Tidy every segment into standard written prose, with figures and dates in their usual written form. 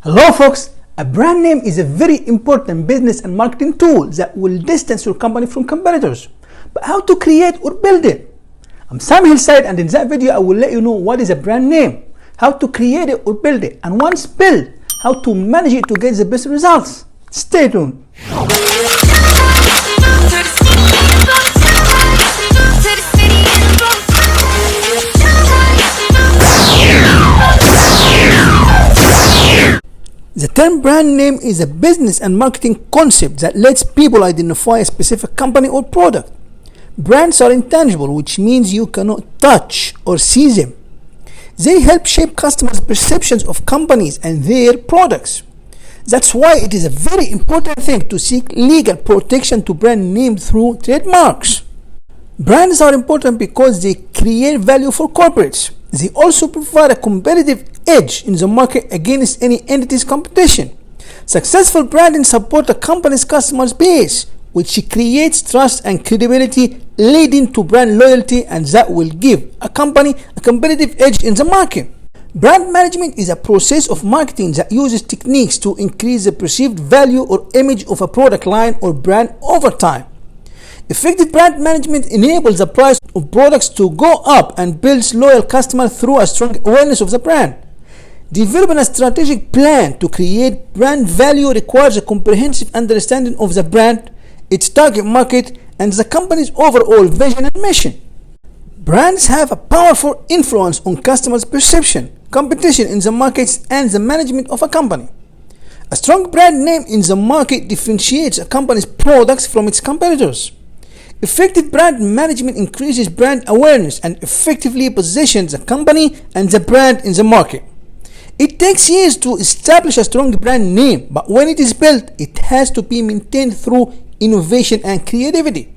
Hello folks, a brand name is a very important business and marketing tool that will distance your company from competitors. But how to create or build it? I'm Sam Hillside, and in that video I will let you know what is a brand name, how to create it or build it, and once built, how to manage it to get the best results. Stay tuned. The term brand name is a business and marketing concept that lets people identify a specific company or product. Brands are intangible, which means you cannot touch or see them. They help shape customers' perceptions of companies and their products. That's why it is a very important thing to seek legal protection to brand name through trademarks. Brands are important because they create value for corporates. They also provide a competitive edge in the market against any entity's competition. Successful branding supports a company's customer base, which creates trust and credibility, leading to brand loyalty, and that will give a company a competitive edge in the market. Brand management is a process of marketing that uses techniques to increase the perceived value or image of a product line or brand over time. Effective brand management enables the price of products to go up and builds loyal customers through a strong awareness of the brand. Developing a strategic plan to create brand value requires a comprehensive understanding of the brand, its target market, and the company's overall vision and mission. Brands have a powerful influence on customers' perception, competition in the markets, and the management of a company. A strong brand name in the market differentiates a company's products from its competitors. Effective brand management increases brand awareness and effectively positions the company and the brand in the market. It takes years to establish a strong brand name, but when it is built, it has to be maintained through innovation and creativity.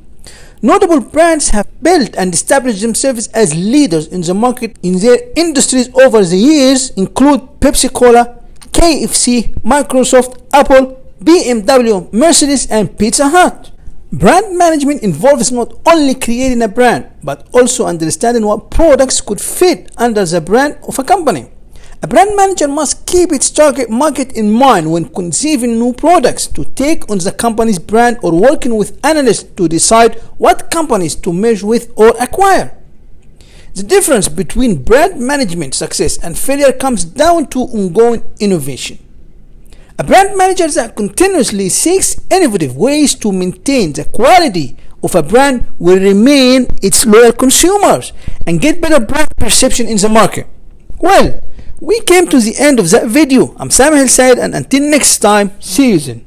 Notable brands have built and established themselves as leaders in the market in their industries over the years include Pepsi-Cola, KFC, Microsoft, Apple, BMW, Mercedes, and Pizza Hut. Brand management involves not only creating a brand, but also understanding what products could fit under the brand of a company. A brand manager must keep its target market in mind when conceiving new products to take on the company's brand or working with analysts to decide what companies to merge with or acquire. The difference between brand management success and failure comes down to ongoing innovation. A brand manager that continuously seeks innovative ways to maintain the quality of a brand will remain its loyal consumers and get better brand perception in the market. Well, we came to the end of that video. I'm Sam Hillside, and until next time, see you then.